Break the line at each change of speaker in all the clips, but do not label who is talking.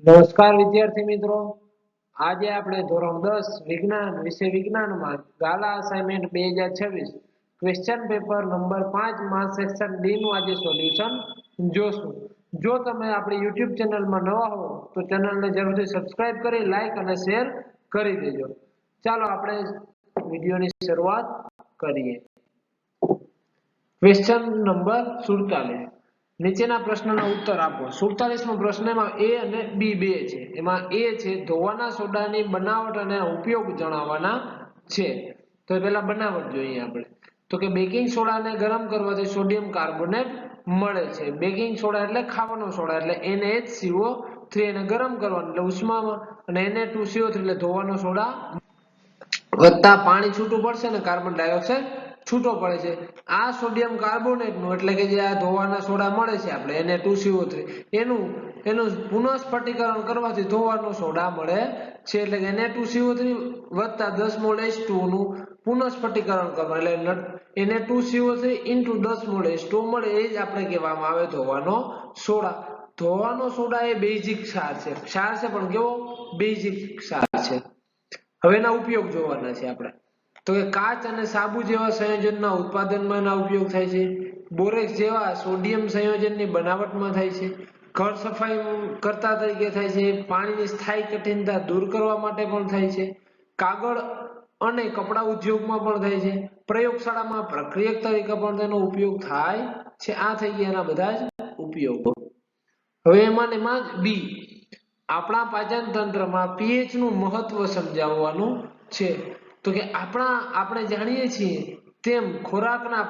નમસ્કાર વિદ્યાર્થી મિત્રો, આજે આપણે ધોરણ 10 વિજ્ઞાન વિષય વિજ્ઞાનમાં ગાલા અસાઇનમેન્ટ 2026 ક્વેશ્ચન પેપર નંબર 5 માં સેક્શન ડી નું આજે સોલ્યુશન જોશું. જો તમે આપણી YouTube ચેનલમાં નવા હો તો ચેનલને જરૂરથી સબસ્ક્રાઇબ કરી લાઈક અને શેર કરી દેજો. ચાલો આપણે વિડિયોની શરૂઆત કરીએ. Question number 47. નીચેના પ્રશ્નનો ઉત્તર આપો. 47મો પ્રશ્નમાં એ અને બી બે છે. એમાં એ છે ધોવાના સોડાની બનાવટ અને ઉપયોગ જણાવવાના છે. તો પહેલા બનાવટ જોઈએ આપણે. તો કે બેકિંગ સોડાને ગરમ કરવાથી સોડિયમ કાર્બોનેટ મળે છે. બેકિંગ સોડા એટલે ખાવાનો સોડા એટલે NaHCO3 એને ગરમ કરવાનું એટલે ઉષ્મામાં અને Na2CO3 એટલે ધોવાનો સોડા વત્તા પાણી છૂટું પડશે ને કાર્બન ડાયોક્સાઇડ છૂટો પડે છે. આ સોડિયમ કાર્બોનેટનું એટલે કે જે આ ધોવાના સોડા મળે છે આપણે Na2CO3 એનું પુનઃસ્ફટિકરણ કરવાથી ધોવાનો સોડા મળે છે. એટલે કે Na2CO3 વત્તા 10 મોલ H2 નું પુનઃસ્ફટિકરણ કરવાનું એટલે Na2CO3 * 10 મોલ H2 મળે એ જ આપણે કહેવામાં આવે ધોવાનો સોડા. ધોવાનો સોડા એ બેઝિક ક્ષાર છે. ક્ષાર છે પણ કેવો બેઝિક ક્ષાર છે. હવે એના ઉપયોગ જોવાના છે આપણે. તો કે કાચ અને સાબુ જેવા સંયોજનના ઉત્પાદનમાં એના ઉપયોગ થાય છે. બોરેક્સ જેવા સોડિયમ સંયોજનની બનાવટમાં થાય છે. ઘર સફાઈ કરતા તરીકે થાય છે. પાણીની સ્થાયી કઠિનતા દૂર કરવા માટે પણ થાય છે. કાગળ અને કપડા ઉદ્યોગમાં પણ થાય છે. પ્રયોગશાળામાં પ્રક્રિયક તરીકે પણ તેનો ઉપયોગ થાય છે. આ થઈ ગયા એના બધા જ ઉપયોગો. હવે એમાં બી આપણા પાચન તંત્રમાં pH નું મહત્વ સમજાવવાનું છે. તો કે આપણે જાણીએ છીએ તેમ ખોરાકના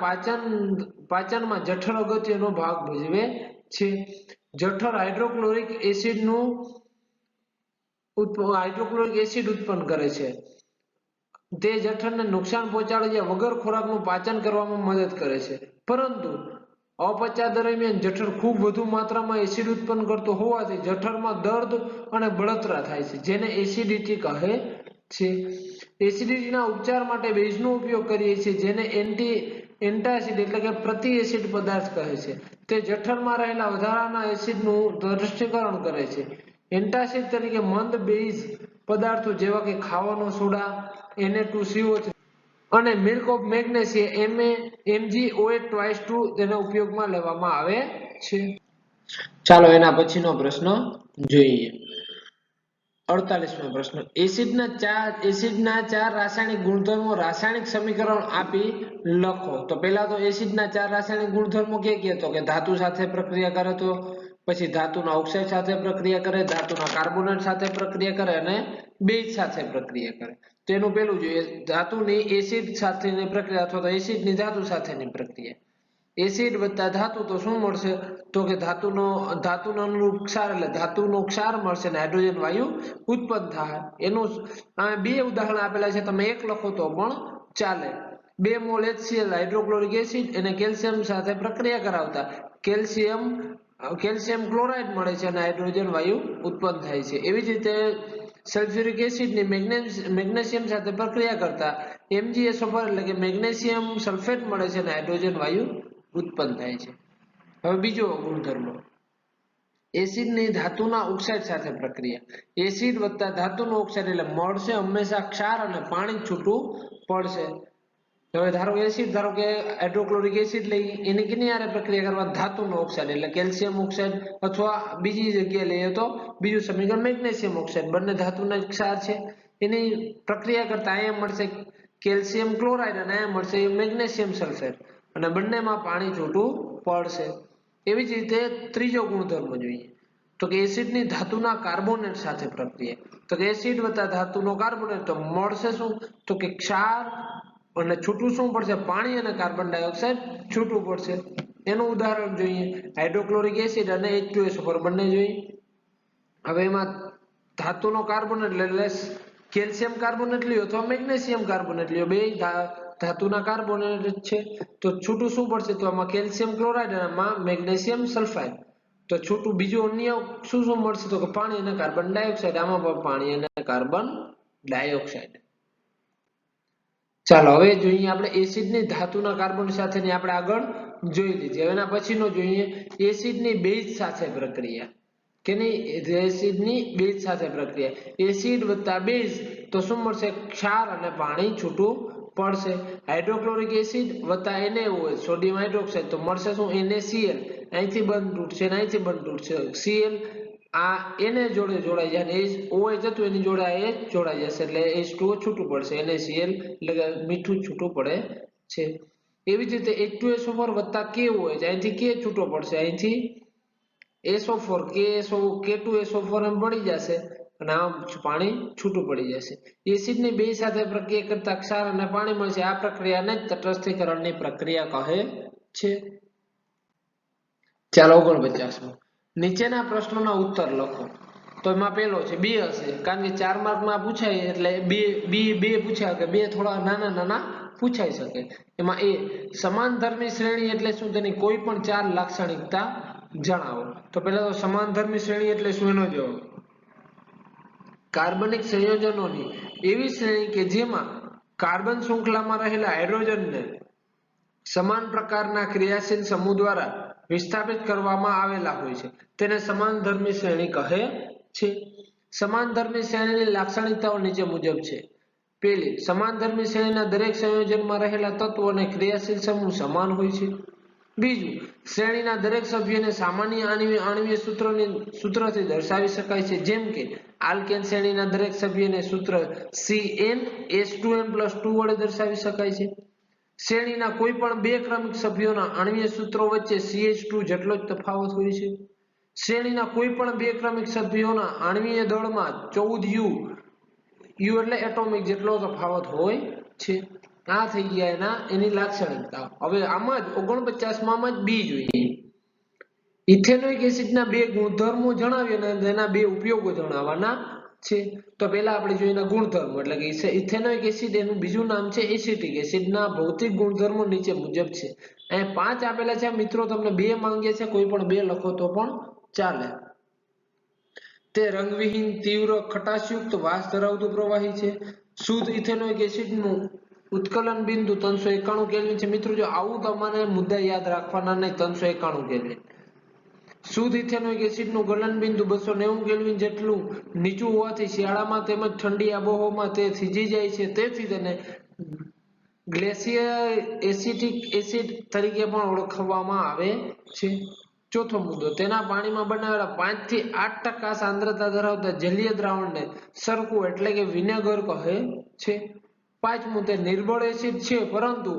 પાચનમાં જઠર અગત્યનો ભાગ ભજવે છે. જઠર હાઇડ્રોક્લોરિક એસિડ ઉત્પન્ન કરે છે. તે જઠરને નુકસાન પહોંચાડ્યા વગર ખોરાકનું પાચન કરવામાં મદદ કરે છે. પરંતુ અપચા દરમિયાન જઠર ખૂબ વધુ માત્રામાં એસિડ ઉત્પન્ન કરતો હોવાથી જઠરમાં દર્દ અને બળતરા થાય છે, જેને એસિડિટી કહે છે. એસિડિટીના ઉપચાર માટે બેઝનો ઉપયોગ કરીએ છીએ, જેને એન્ટાસિડ એટલે કે પ્રતિ એસિડ પદાર્થ કહે છે. તે જઠરમાં રહેલા વધારાના એસિડનું દ્રઢીકરણ કરે છે. એન્ટાસિડ તરીકે મંદ બેઝ પદાર્થો જેવા કે ખાવાનો સોડા, Na2CO3 અને મિલ્ક ઓફ મેગ્નેશિયમ MgOH2 તેના ઉપયોગમાં લેવામાં આવે છે. ચાલો એના પછીનો પ્રશ્ન જોઈએ. 48મો પ્રશ્ન. એસિડના ચાર રાસાયણિક ગુણધર્મો રાસાયણિક સમીકરણ આપી લખો. તો પહેલા તો એસિડના ચાર રાસાયણિક ગુણધર્મો કે તો કે ધાતુ સાથે પ્રક્રિયા કરે તો પછી ધાતુના ઓક્સાઇડ સાથે પ્રક્રિયા કરે, ધાતુના કાર્બોનેટ સાથે પ્રક્રિયા કરે અને બેઝ સાથે પ્રક્રિયા કરે. તો એનું પેલું જોઈએ ધાતુની એસિડ સાથેની પ્રક્રિયા અથવા તો એસિડની ધાતુ સાથેની પ્રક્રિયા. એસિડ વત્તા ધાતુ તો શું મળશે? તો કે ધાતુનો અનુરૂપ ક્ષાર એટલે ધાતુનો ક્ષાર મળશે અને હાઇડ્રોજન વાયુ ઉત્પન્ન થાય. એનું બે ઉદાહરણ આપેલા છે, તમે એક લખો તો પણ ચાલે. 2 મોલ HCl હાઇડ્રોક્લોરિક એસિડ અને કેલ્શિયમ સાથે પ્રક્રિયા કરાવતા કેલ્શિયમ ક્લોરાઇડ મળે છે અને હાઇડ્રોજન વાયુ ઉત્પન્ન થાય છે. એવી જ રીતે સલ્ફ્યુરિક એસિડની મેગ્નેશિયમ સાથે પ્રક્રિયા કરતા MgSO4 એટલે કે મેગ્નેશિયમ સલ્ફેટ મળે છે અને હાઇડ્રોજન વાયુ ઉત્પન્ન થાય છે. હવે બીજો ગુણધર્મ એસિડની ધાતુના ઓક્સાઇડ સાથે પ્રક્રિયા. એસિડ વત્તા ધાતુનો ઓક્સાઇડ એટલે મળશે હંમેશા ક્ષાર અને પાણી છૂટું પડશે. હવે ધારો કે હાઇડ્રોક્લોરિક એસિડ લઈ એની કેની હારે પ્રક્રિયા કરવા ધાતુનો ઓક્સાઇડ એટલે કેલ્શિયમ ઓક્સાઇડ અથવા બીજી જગ્યાએ લઈએ તો બીજું સમીકરણ મેગ્નેશિયમ ઓક્સાઇડ. બંને ધાતુના ક્ષાર છે. એની પ્રક્રિયા કરતા અહીંયા મળશે કેલ્શિયમ ક્લોરાઇડ અને અહીંયા મળશે મેગ્નેશિયમ સલ્ફેટ અને બંનેમાં પાણી છૂટું પડશે. એવી જ રીતે ત્રીજો ગુણધર્મ જોઈએ તો કે એસિડની ધાતુના કાર્બોનેટ સાથે પ્રક્રિયા. તો કે એસિડ વત્તા ધાતુનો કાર્બોનેટ તો મળશે શું? તો કે ક્ષાર અને છૂટું શું પડશે? પાણી અને કાર્બન ડાયોક્સાઇડ છૂટું પડશે. એનું ઉદાહરણ જોઈએ હાઇડ્રોક્લોરિક એસિડ અને H2SO4 બંને જોઈએ. હવે એમાં ધાતુનો કાર્બોનેટ એટલે કેલ્શિયમ કાર્બોનેટ લ્યો અથવા મેગ્નેશિયમ કાર્બોનેટ લ્યો, બે ધાતુના કાર્બોનેટ છે. તો છૂટું શું પડશે? તો આમાં કેલ્શિયમ ક્લોરાઇડ અને આમાં મેગ્નેશિયમ સલ્ફાઇડ. તો છૂટું બીજું અન્ય શું મળશે? તો કે પાણી અને કાર્બન ડાયોક્સાઇડ. આમાં પણ પાણી અને કાર્બન ડાયોક્સાઇડ. ચાલો હવે જોઈએ આપણે એસિડની ધાતુના કાર્બન સાથેની આપણે આગળ જોઈ લીધી. હવે એના પછીનો જોઈએ એસિડની બેઝ સાથે પ્રક્રિયા. કેની એસિડની બેઝ સાથે પ્રક્રિયા, એસિડ વત્તા બેઝ તો શું મળશે? ક્ષાર અને પાણી છૂટું પડશે. હાઇડ્રોક્લોરિક એસિડ વત્તા NaOH સોડિયમ હાઇડ્રોક્સાઇડ તો મળશે શું? NaCl. અહીંથી બંધ તૂટશે અને અહીંથી બંધ તૂટશે. Cl આ Na જોડે જોડાઈ જાય અને OH હતું એની જોડે આ H જોડાઈ જશે એટલે H2O છૂટું પડશે. NaCl એટલે કે મીઠું છૂટું પડે છે. એવી જ રીતે H2SO4 વત્તા KOH અહીંથી K છૂટો પડશે, અહીંથી SO4 K2SO4 એમ પડી જશે અને આમ પાણી છૂટું પડી જશે. એસિડની બે સાથે પ્રક્રિયા કરતા ક્ષાર અને પાણી મળશે. આ પ્રક્રિયાને તટસ્થીકરણની પ્રક્રિયા કહે છે. ચાલો 49મો. નીચેના પ્રશ્નોના ઉત્તર લખો. તો એમાં પહેલો છે બે હશે કારણ કે 4 માર્કમાં પૂછાય એટલે બે પૂછ્યા કે બે થોડા નાના નાના પૂછાઈ શકે. એમાં એ સમાનધર્મી શ્રેણી એટલે શું? તેની કોઈ પણ 4 લાક્ષણિકતા જણાવો. તો પહેલા તો સમાનધર્મી શ્રેણી એટલે શું એનો જવાબ કાર્બનિક સંયોજનોની એવી શ્રેણી કે જેમાં કાર્બન શૃંખલામાં રહેલા હાઇડ્રોજનને સમાન પ્રકારના ક્રિયાશીલ સમૂહ દ્વારા વિસ્થાપિત કરવામાં આવેલા હોય છે તેને સમાનધર્મી શ્રેણી કહે છે. સમાનધર્મી શ્રેણીની લાક્ષણિકતાઓ નીચે મુજબ છે. પહેલી, સમાનધર્મી શ્રેણીના દરેક સંયોજનમાં રહેલા તત્વો અને ક્રિયાશીલ સમૂહ સમાન હોય છે. બીજું, શ્રેણીના દરેક સભ્યને સામાન્ય આણ્વીય સૂત્રથી દર્શાવી શકાય છે. જેમ કે આલ્કેન શ્રેણીના દરેક સભ્યને સૂત્ર CnH2n+2 વડે દર્શાવી શકાય છે. શ્રેણીના કોઈ પણ બે ક્રમિક સભ્યોના આણ્વીય સૂત્રો વચ્ચે CH2 જેટલો જ તફાવત હોય છે. શ્રેણીના કોઈ પણ બે ક્રમિક સભ્યોના આણ્વીય દળમાં 14 U એટલે એટોમિક જેટલો તફાવત હોય છે. આ થઈ ગયા એની લાક્ષણિકતા. હવે આમાં જ 49માં જ બી જોઈએ. ઇથેનોઇક એસિડના બે ગુણધર્મો જણાવીએ અને તેના બે ઉપયોગો જણાવવાના છે. તો પહેલા આપણે જોઈએ ગુણધર્મો એટલે કે ઇથેનોઇક એસિડ એનું બીજું નામ છે એસિટિક એસિડના ભૌતિક ગુણધર્મો નીચે મુજબ છે. અહીં 5 આપેલા છે મિત્રો, તમને 2 માંગે છે, કોઈ પણ 2 લખો તો પણ ચાલે. તે રંગવિહીન, તીવ્ર, ખટાશયુક્ત વાસ ધરાવતું પ્રવાહી છે. શુદ્ધ ઇથેનોઇક એસિડનું ઉત્કલન બિંદુ 391 કેલ્વિન છે. મિત્રો જો આવું તમારે મુદ્દા યાદ રાખવાના નહીં, 391 કેલ્વિન. શુદ્ધ ઇથેનોઇક એસિડનું ગલન બિંદુ 290 કેલ્વિન જેટલું નીચું હોવાથી શિયાળામાં તેમજ ઠંડી આબોહવામાં તે થીજી જાય છે. તેથી તેને ગ્લેશિયર એસિટિક એસિડ તરીકે પણ ઓળખવામાં આવે છે. ચોથો મુદ્દો, તેના પાણીમાં બનાવેલા 5 થી 8% સાંદ્રતા ધરાવતા જલીય દ્રાવણને સરકો એટલે કે વિનેગર કહે છે. પાંચમું, તે નિર્બળ એસિડ છે પરંતુ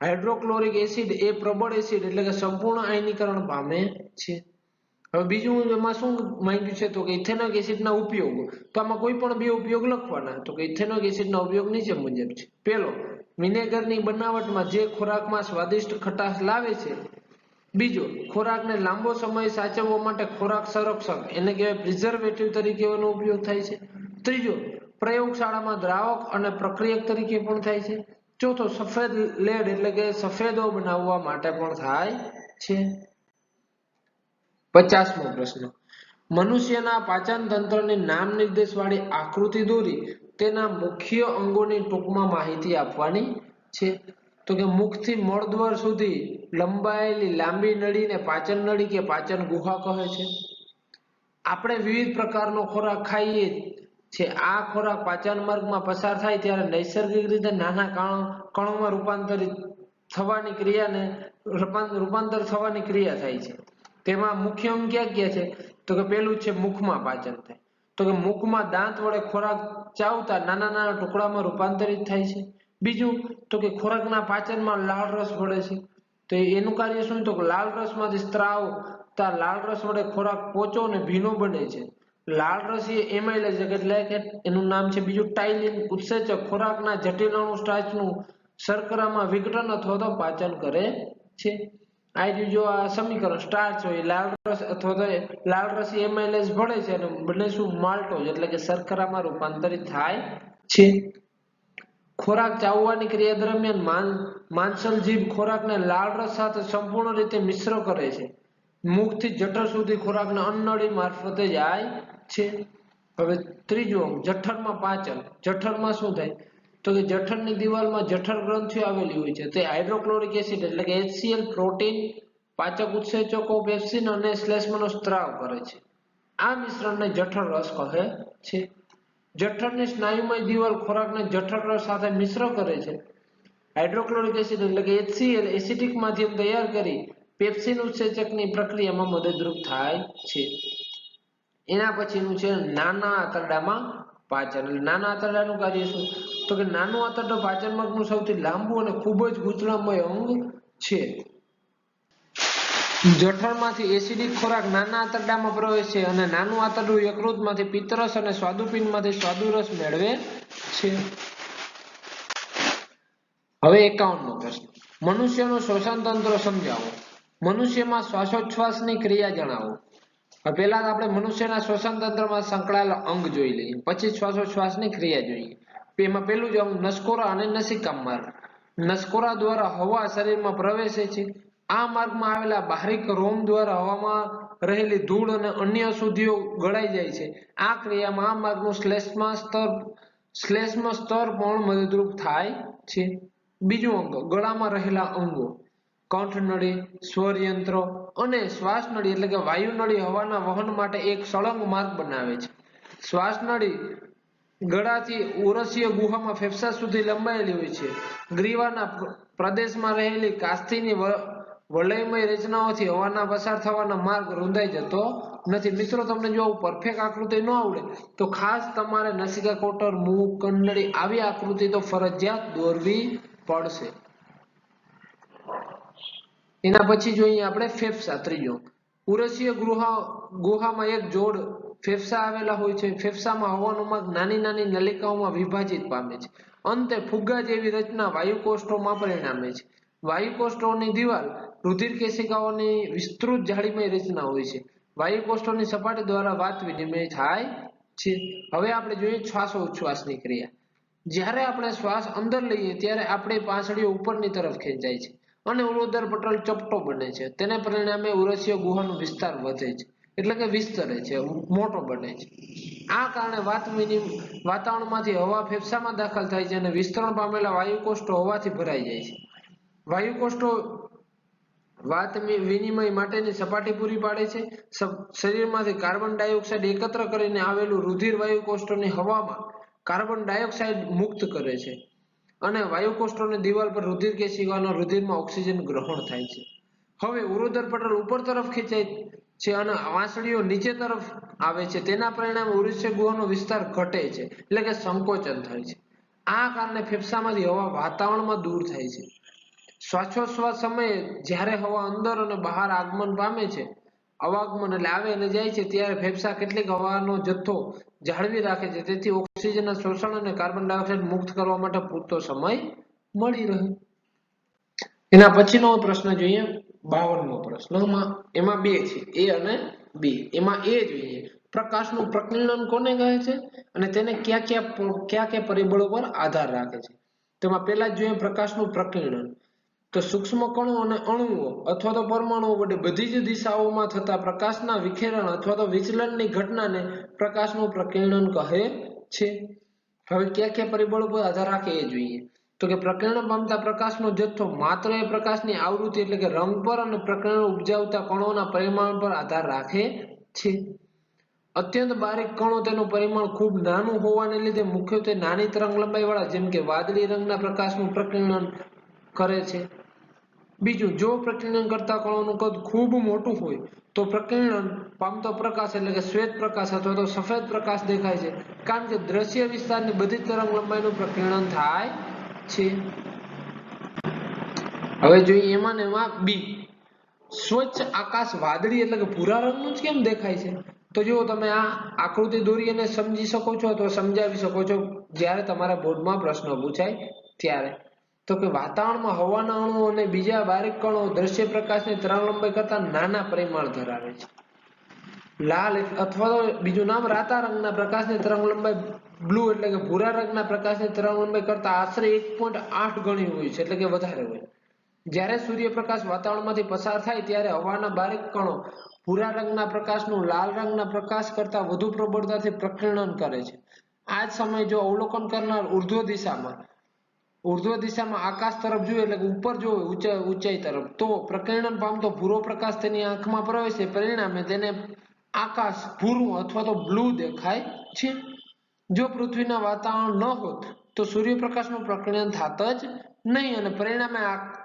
હાઇડ્રોક્લોરિક એસિડ એ પ્રબળ એસિડ એટલે કે સંપૂર્ણ આયનીકરણ પામે છે. હવે બીજું એમાં શું માંગ્યું છે તો કે ઇથેનોઇક એસિડના ઉપયોગો. તો આમાં કોઈ પણ બે ઉપયોગ લખવાના. તો કે ઇથેનોઇક એસિડના ઉપયોગ નીચે મુજબ છે. પહેલો, વિનેગરની બનાવટમાં જે ખોરાકમાં સ્વાદિષ્ટ ખટાશ લાવે છે. બીજો, ખોરાકને લાંબો સમય સાચવવા માટે ખોરાક સંરક્ષક એને કહેવાય પ્રિઝર્વેટિવ તરીકે એનો ઉપયોગ થાય છે. ત્રીજો, પ્રયોગશાળામાં દ્રાવક અને પ્રક્રિયક તરીકે પણ થાય છે. ચોથો, સફેદ લેડ એટલે કે સફેદો બનાવવા માટે પણ થાય છે. 50મો પ્રશ્ન, મનુષ્યના પાચન તંત્રની નામ નિર્દેશ વાળી આકૃતિ દોરી તેના મુખ્ય અંગોની ટૂંકમાં માહિતી આપવાની છે. તો કે મુખથી મળદ્વાર સુધી લંબાયેલી લાંબી નળીને પાચન નળી કે પાચન ગુહા કહે છે. આપણે વિવિધ પ્રકારનો ખોરાક ખાઈએ છે. આ ખોરાક પાચન માર્ગમાં પસાર થાય ત્યારે નૈસર્ગિક રીતે નાના કણોમાં રૂપાંતર થવાની ક્રિયા થાય છે. તેમાં મુખ્ય અંગ ક્યાં ક્યાં છે તો કે પહેલું છે મુખમાં પાચન થાય. તો કે મુખમાં દાંત વડે ખોરાક ચાવતા નાના નાના ટુકડામાં રૂપાંતરિત થાય છે. બીજું તો કે ખોરાકના પાચનમાં લાળ રસ ભળે છે. તો એનું કાર્ય શું? તો કે લાળ રસમાંથી સ્ત્રાવ લાળ રસ વડે ખોરાક પોચો અને ભીનો બને છે. લાળ રસ એ એમાઇલેઝ એટલે કે એનું નામ છે બીજું ટાઇલિન ઉત્સેચક ખોરાકના જટિલ અણુ સ્ટાર્ચનું શર્કરામાં વિઘટન અથવા તો પાચન કરે છે. આ જો આ સમીકરણ સ્ટાર્ચ હોય લાળ રસ અથવા તો લાળ રસ એમાઇલેઝ ભળે છે અને બને શું માલ્ટોઝ એટલે કે શર્કરામાં રૂપાંતરિત થાય છે. ખોરાક ચાવવાની ક્રિયા દરમિયાન માંસલ જીભ ખોરાકને લાળ રસ સાથે સંપૂર્ણ રીતે મિશ્ર કરે છે. મુખથી જઠર સુધી ખોરાકને અન્નનળી મારફતે જાય છે. હવે ત્રીજું અંગ જઠરમાં પાચન. જઠરમાં શું થાય તો કે જઠરની દિવાલમાં જઠર ગ્રંથિઓ આવેલી હોય છે. તે હાઇડ્રોક્લોરિક એસિડ એટલે કે HCl પ્રોટીન પાચક ઉત્સેચકો પેપ્સિન અને શ્લેષ્માનો સ્ત્રાવ કરે છે. આ મિશ્રણને જઠર રસ કહે છે. જઠરની સ્નાયુમય દિવાલ ખોરાકને જઠર રસ સાથે મિશ્ર કરે છે. હાઇડ્રોક્લોરિક એસિડ એટલે કે HCl એસિડિક માધ્યમ તૈયાર કરી પેપ્સિન ઉત્સેચકની પ્રક્રિયામાં મદદરૂપ થાય છે. એના પછીનું છે નાના આંતરડામાં પાચન. એટલે નાના આંતરડાનું કાર્ય શું? તો કે નાનું આંતરડું પાચન માર્ગનું સૌથી લાંબુ અને ખૂબ જ ગૂંચળામય અંગ છે. જઠરમાંથી એસિડિક ખોરાક નાના આંતરડામાં પ્રવેશે છે અને નાનું આંતરડું યકૃતમાંથી પિત્તરસ અને સ્વાદુપિંડમાંથી સ્વાદુરસ મેળવે છે. હવે 51મો પ્રશ્ન. મનુષ્યનું શ્વસન તંત્ર સમજાવો. મનુષ્યમાં શ્વાસોચ્છ્વાસની ક્રિયા જણાવો. પહેલા આપણે મનુષ્યના શ્વસન તંત્રમાં સંકળાયેલા અંગ જોઈ લઈએ, પછી શ્વાસોચ્છ્વાસની ક્રિયા જોઈએ. એમાં પહેલું જ અંગ નસકોરા અને નસિકા માર્ગ. નસકોરા દ્વારા હવા શરીરમાં પ્રવેશે છે. આ માર્ગમાં આવેલા બાહ્યક રોમ દ્વારા હવામાં રહેલી ધૂળ અને અન્ય અશુદ્ધિઓ ગળાઈ જાય છે. આ ક્રિયામાં આ માર્ગનું શ્લેષ્મ સ્તર પણ મદદરૂપ થાય છે. બીજું અંગ ગળામાં રહેલા અંગો કંઠનળી, સ્વરયંત્ર અને શ્વાસનળી એટલે કે વાયુનળી હવાના વહન માટે એક સળંગ માર્ગ બનાવે છે. શ્વાસનળી ગળાથી ઉરસીય ગુહામાં ફેફસા સુધી લંબાયેલી હોય છે. ગ્રીવાના પ્રદેશમાં રહેલી કાસ્થીની વલયમય રચનાઓથી હવાના પસાર થવાના માર્ગ રૂંધાઈ જતો નથી. મિત્રો, તમને જો પરફેક્ટ આકૃતિ ન આવડે તો ખાસ તમારે નસિકા કોટર, મુખ, કંડળી આવી આકૃતિ તો ફરજિયાત દોરવી પડશે. એના પછી જોઈએ આપણે ફેફસા. ત્રીજો, ઉરસીય ગુહામાં એક જોડ ફેફસા આવેલા હોય છે. ફેફસામાં હવાનો માર્ગ નાની નાની નલિકાઓમાં વિભાજિત પામે છે. અંતે ફુગ્ગા જેવી રચના વાયુકોષ્ઠોમાં પરિણમે છે. વાયુકોષ્ઠોની દિવાલ રુધિર કેશિકાઓની વિસ્તૃત જાળીમય રચના હોય છે. વાયુકોષ્ઠોની સપાટી દ્વારા વાત વિનિમય થાય છે. હવે આપણે જોઈએ શ્વાસોચ્છ્વાસની ક્રિયા. જ્યારે આપણે શ્વાસ અંદર લઈએ ત્યારે આપણી પાંસળીઓ ઉપરની તરફ ખેંચાય છે અને ઉરોદર પટલ ચપટો બને છે. તેને પરિણામે ઉરસીય ગુહાનો વિસ્તાર વધે છે, એટલે કે વિસ્તરે છે, મોટો બને છે. આ કારણે વાતાવરણમાંથી હવા ફેફસામાં દાખલ થાય છે અને વિસ્તરણ પામેલા વાયુકોષ્ઠો હવાથી ભરાઈ જાય છે. વાયુકોષ્ઠો વાત વિનિમય માટેની સપાટી પૂરી પાડે છે. શરીરમાંથી કાર્બન ડાયોક્સાઇડ એકત્ર કરીને આવેલું રુધિર વાયુકોષ્ઠોની હવામાં કાર્બન ડાયોક્સાઇડ મુક્ત કરે છે અને વાયુકોષ્ઠોની દિવાલ પર રુધિર કેશિકાઓના રુધિરમાં ઓક્સિજન ગ્રહણ થાય છે. હવે ઉરોદર પટલ ઉપર તરફ ખેંચાય છે અને વાંસળીઓ નીચે તરફ આવે છે. તેના પરિણામે ઉરસીય ગુહાનો વિસ્તાર ઘટે છે, એટલે કે સંકોચન થાય છે. આ કારણે ફેફસામાંથી હવા વાતાવરણમાં દૂર થાય છે. શ્વાસોચ્છ્વાસ સમયે જ્યારે હવા અંદર અને બહાર આગમન પામે છે, અવાગમન એટલે આવે અને જાય છે, ત્યારે ફેફસા કેટલીક હવાનો જથ્થો જાળવી રાખે છે, તેથી ઓક્સિજનના શોષણ અને કાર્બન ડાયોક્સાઇડ મુક્ત કરવા માટે પૂરતો સમય મળી રહે. એના પછીનો પ્રશ્ન જોઈએ 52મો પ્રશ્ન. એમાં બે છે, એ અને બી. એમાં એ જોઈએ પ્રકાશનું પ્રકીર્ણન કોને કહે છે અને તેને કયા પરિબળો પર આધાર રાખે છે. તેમાં પહેલા જોઈએ પ્રકાશનું પ્રકીર્ણન. તો સૂક્ષ્મ કણો અને અણુઓ અથવા તો પરમાણુઓ વડે બધી જ દિશાઓમાં થતા પ્રકાશના વિખેરણ અથવા તો વિચલનની ઘટનાને પ્રકાશનું પ્રકીર્ણન કહે છે. હવે કયા પરિબળો પર આધાર રાખે એ જોઈએ. તો કે પ્રકીર્ણ પામતા પ્રકાશનો જથ્થો માત્ર એ પ્રકાશની આવૃત્તિ એટલે કે રંગ પર અને પ્રકીર્ણ ઉપજાવતા કણોના પરિમાણ પર આધાર રાખે છે. અત્યંત બારીક કણો તેનું પરિમાણ ખૂબ નાનું હોવાને લીધે મુખ્યત્વે નાની તરંગ લંબાઈવાળા જેમ કે વાદળી રંગના પ્રકાશનું પ્રકીર્ણન કરે છે. બીજું, જો પ્રકીર્ણન કરતા કણોનું કદ ખૂબ મોટું હોય તો પ્રકીર્ણન પામતો પ્રકાશ એટલે કે શ્વેત પ્રકાશ અથવા તો સફેદ પ્રકાશ દેખાય છે, કારણ કે દ્રશ્ય વિસ્તારની બધી તરંગ લંબાઈનું પ્રકીર્ણન થાય છે. હવે જોઈએ એમાં ને એમાં બી. સ્વચ્છ આકાશ વાદળી એટલે કે ભૂરા રંગનું જ કેમ દેખાય છે? તો જો તમે આ આકૃતિ દોરી અને સમજી શકો છો અથવા સમજાવી શકો છો જ્યારે તમારા બોર્ડમાં પ્રશ્ન પૂછાય ત્યારે. તો કે વાતાવરણમાં હવાના અણુઓ અને બીજા બારીક કણો દ્રશ્ય પ્રકાશની તરંગલંબાઇ કરતા નાના પરિમાણ ધરાવે છે. લાલ અથવા તો બીજું નામ રાતા રંગના પ્રકાશની તરંગલંબાઇ બ્લુ એટલે કે ભૂરા રંગના પ્રકાશની તરંગલંબાઇ કરતા આશરે 1.8 ગણી હોય છે, એટલે કે વધારે હોય. જ્યારે સૂર્યપ્રકાશ વાતાવરણમાંથી પસાર થાય ત્યારે હવાના બારીક કણો ભૂરા રંગના પ્રકાશનું લાલ રંગના પ્રકાશ કરતા વધુ પ્રબળતાથી પ્રકીર્ણન કરે છે. આ જ સમયે જો અવલોકન કરનાર ઉર્ધ્વ દિશામાં ઉર્ધ્વ દિશામાં આકાશ તરફ જોઈએ એટલે કે ઉપર જોવે ઊંચાઈ તરફ તો પ્રકીર્ણન પામતો ભૂરો પ્રકાશ તેની આંખમાં પ્રવેશે પરિણામે તેને આકાશ ભૂરું અથવા તો બ્લુ દેખાય છે જો પૃથ્વીના વાતાવરણ ન હોત તો સૂર્યપ્રકાશનું પ્રકીર્ણન થાત જ નહીં અને પરિણામે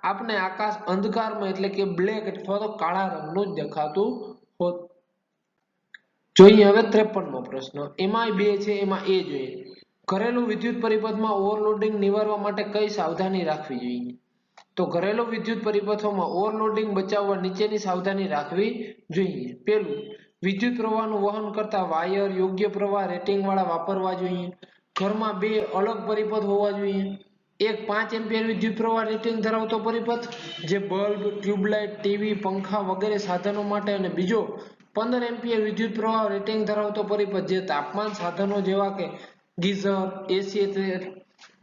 આપને આકાશ અંધકારમાં એટલે કે બ્લેક અથવા તો કાળા રંગનું જ દેખાતું હોત જોઈએ હવે 53મો પ્રશ્ન એમાં બે છે એમાં એ જોઈએ ઘરેલું વિદ્યુત પરિપથમાં ઓવરલોડિંગ નિવારવા માટે કઈ સાવધાની રાખવી જોઈએ તો ઘરેલું વિદ્યુત પરિપથોમાં ઓવરલોડિંગ બચાવવા નીચેની સાવધાની રાખવી જોઈએ પહેલું વિદ્યુત પ્રવાહનું વહન કરતા વાયર યોગ્ય પ્રવાહ રેટિંગ વાળા વાપરવા જોઈએ ઘરમાં બે અલગ પરિપથ હોવા જોઈએ એક 5 એમ્પિયર વિદ્યુત પ્રવાહ રેટિંગ ધરાવતો પરિપથ જે બલ્બ ટ્યુબલાઇટ ટીવી પંખા વગેરે સાધનો માટે અને બીજો 15 એમ્પિયર વિદ્યુત પ્રવાહ રેટિંગ ધરાવતો પરિપથ જે તાપમાન સાધનો જેવા કે ગીઝર એસી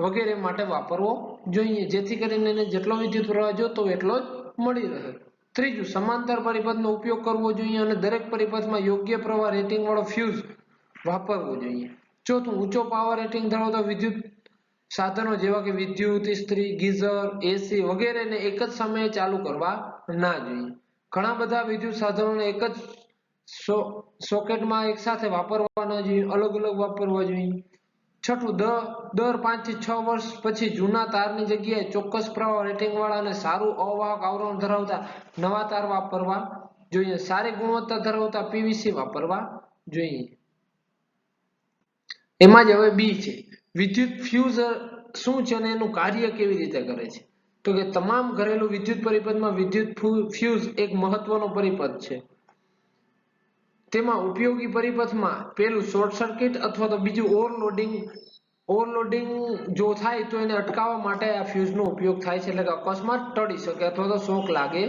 વગેરે માટે વાપરવો જોઈએ જેથી કરીને એને જેટલો વિદ્યુત પ્રવાહ જોતો એટલો જ મળી રહે ત્રીજું સમાંતર પરિપથનો ઉપયોગ કરવો જોઈએ અને દરેક પરિપથમાં યોગ્ય પ્રવાહ રેટિંગ વાળો ફ્યુઝ વાપરવો જોઈએ ચોથું ઊંચો પાવર રેટિંગ ધરાવતો વિદ્યુત સાધનો જેવા કે વિદ્યુત ઇસ્ત્રી ગીઝર એસી વગેરેને એક જ સમયે ચાલુ કરવા ના જોઈએ ઘણા બધા વિદ્યુત સાધનોને એક જ સોકેટમાં એકસાથે વાપરવા ન જોઈએ અલગ અલગ વાપરવા જોઈએ છઠ્ઠું દર 5 થી 6 વર્ષ પછી જૂના તારની જગ્યાએ ચોક્કસ પ્રવાહ રેટિંગ વાળા અને સારું અવાહક આવરણ ધરાવતા નવા તાર વાપરવા જોઈએ સારી ગુણવત્તા ધરાવતા પીવીસી વાપરવા જોઈએ એમાં જ હવે બી છે વિદ્યુત ફ્યુઝ શું છે અને એનું કાર્ય કેવી રીતે કરે છે તો કે તમામ ઘરેલું વિદ્યુત પરિપથમાં વિદ્યુત ફ્યુઝ એક મહત્વનો પરિપથ છે તેમાં ઉપયોગી પરિપથમાં પેલું શોર્ટ સર્કિટ અથવા તો બીજું ઓવરલોડિંગ જો થાય તો એને અટકાવવા માટે આ ફ્યુઝનો ઉપયોગ થાય છે એટલે કે અકસ્માત ટળી શકે અથવા તો શોક લાગે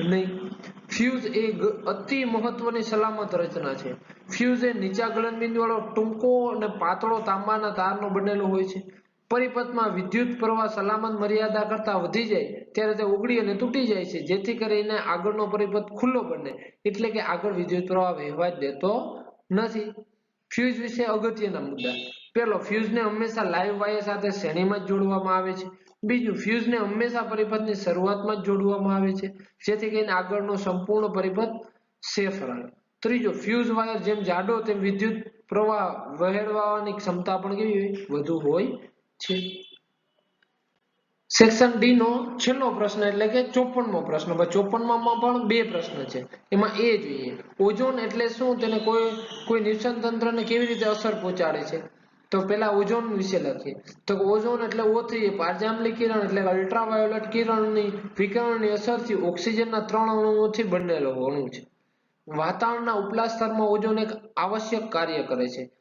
નહીં ફ્યુઝ એ અતિ મહત્વની સલામત રચના છે ફ્યુઝ એ નીચા ગલનબિંદુ વાળો ટૂંકો અને પાતળો તાંબાના તારનો બનેલો હોય છે પરિપથમાં વિદ્યુત પ્રવાહ સલામત મર્યાદા કરતા વધી જાય ત્યારે તે ઓગળી અને તૂટી જાય છે જેથી કરીને આગળનો પરિપથ ખુલ્લો બને એટલે કે આગળ વિદ્યુત પ્રવાહ વહેવા દેતો નથી ફ્યુઝ વિશે અગત્યના મુદ્દા પહેલો ફ્યુઝને હંમેશા લાઇવ વાયર સાથે શ્રેણીમાં જ જોડવામાં આવે છે બીજું ફ્યુઝને હંમેશા પરિપથની શરૂઆતમાં જ જોડવામાં આવે છે જેથી કરીને આગળનો સંપૂર્ણ પરિપથ સેફ રહે ત્રીજો ફ્યુઝ વાયર જેમ જાડો તેમ વિદ્યુત પ્રવાહ વહેવાની ક્ષમતા પણ કેવી વધુ હોય છે સેક્શન ડી નો છેલ્લો પ્રશ્ન એટલે કે 54મો પ્રશ્ન 54માં પણ બે પ્રશ્ન છે એમાં એ જોઈએ ઓઝોન એટલે શું તેને કોઈ નિવસન તંત્રને કેવી રીતે અસર પહોંચાડે છે તો પેલા ઓઝોન વિશે લખીએ તો ઓઝોન એટલે O3 પારજાંબલી કિરણ એટલે અલ્ટ્રાવાયોલેટ કિરણની વિકિરણની અસરથી ઓક્સિજનના 3 અણુઓથી બનેલો અણુ છે વાતાવરણના ઉપલા સ્તરમાં ઓઝોન એક આવશ્યક કાર્ય કરે છે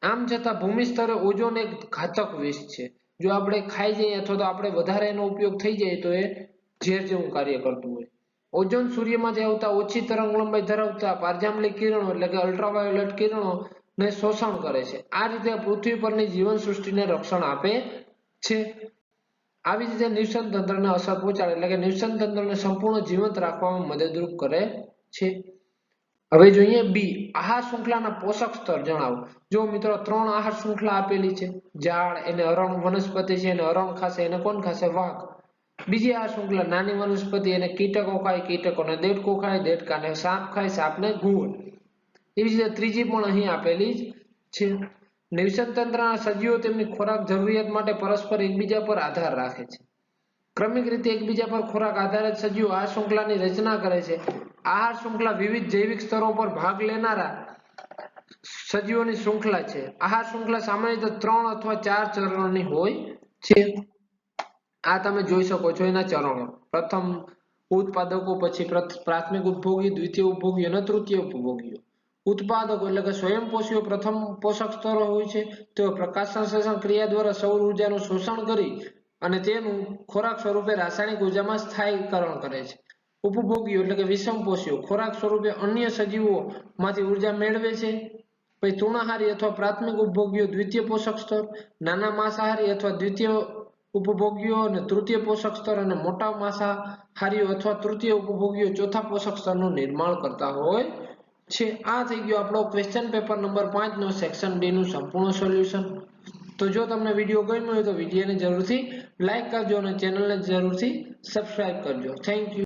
આમ છતાં ભૂમિ સ્તરે ઓઝોન એક ઘાતક વિષ છે જો આપણે ખાઈ જઈએ અથવા તો આપણે વધારે એનો ઉપયોગ થઈ જાય તો એ ઝેર જેવું કાર્ય કરતું હોય ઓઝોન સૂર્યમાંથી આવતા ઓછી તરંગ લંબાઈ ધરાવતા પારજાંબલી કિરણો એટલે કે અલ્ટ્રાવાયોલેટ કિરણો ને શોષણ કરે છે આ રીતે પૃથ્વી પરની જીવન સૃષ્ટિને રક્ષણ આપે છે આવી રીતે નિવસન તંત્રને અસર પહોંચાડે એટલે કે નિવસન તંત્રને સંપૂર્ણ જીવંત રાખવામાં મદદરૂપ કરે છે હવે જોઈએ બી આહાર શૃંખલાના પોષક સ્તર જણાવો જો મિત્રો 3 આહાર શૃંખલા આપેલી છે ઝાડ એને અરણ વનસ્પતિ છે એને અરણ ખાશે એને કોણ ખાશે વાઘ બીજી આહાર શૃંખલા નાની વનસ્પતિ એને કીટકો ખાય કીટકોને દેડકો ખાય દેડકાને સાપ ખાય સાપને ઘુવડ એવી રીતે ત્રીજી પણ અહીં આપેલી છે નિવસન તંત્રના સજીવો તેમની ખોરાક જરૂરિયાત માટે પરસ્પર એકબીજા પર આધાર રાખે છે ક્રમિક રીતે એકબીજા પર ખોરાક આધારિત સજીવો આ શૃંખલાની રચના કરે છે આહાર શૃંખલા વિવિધ જૈવિક સ્તરો પર ભાગ લેનારા સજીવોની શૃંખલા છે આહાર શૃંખલા સામાન્ય રીતે 3 અથવા 4 ચરણોની હોય છે આ તમે જોઈ શકો છો એના ચરણો પ્રથમ ઉત્પાદકો પછી પ્રાથમિક ઉપભોગી દ્વિતીય ઉપભોગી અને તૃતીય ઉપભોગીઓ ઉત્પાદકો એટલે કે સ્વયંપોષીઓ પ્રથમ પોષક સ્તરો હોય છે તેઓ પ્રકાશ સંશ્લેષણ ક્રિયા દ્વારા સૌર ઉર્જાનું શોષણ કરી અને તેનું ખોરાક સ્વરૂપે રાસાયણિક ઉર્જામાં સ્થાયીકરણ કરે છે ઉપભોગીઓ એટલે કે વિષમપોષીઓ ખોરાક સ્વરૂપે અન્ય સજીવોમાંથી ઉર્જા મેળવે છે પછી તૃણાહારી અથવા પ્રાથમિક ઉપભોગીઓ દ્વિતીય પોષક સ્તર નાના માંસાહારી અથવા દ્વિતીય ઉપભોગીઓ અને તૃતીય પોષક સ્તર અને મોટા માંસાહારીઓ અથવા તૃતીય ઉપભોગીઓ ચોથા પોષક સ્તરનું નિર્માણ કરતા હોય છે આ થઈ ગયો આપણો ક્વેશ્ચન પેપર નંબર 5 નો સેક્શન ડી નું સંપૂર્ણ સોલ્યુશન તો જો તમને વિડીયો ગમ્યો હોય તો વિડીયોને જરૂરથી લાઈક કરજો અને ચેનલને જરૂરથી સબસ્ક્રાઇબ કરજો. Thank you.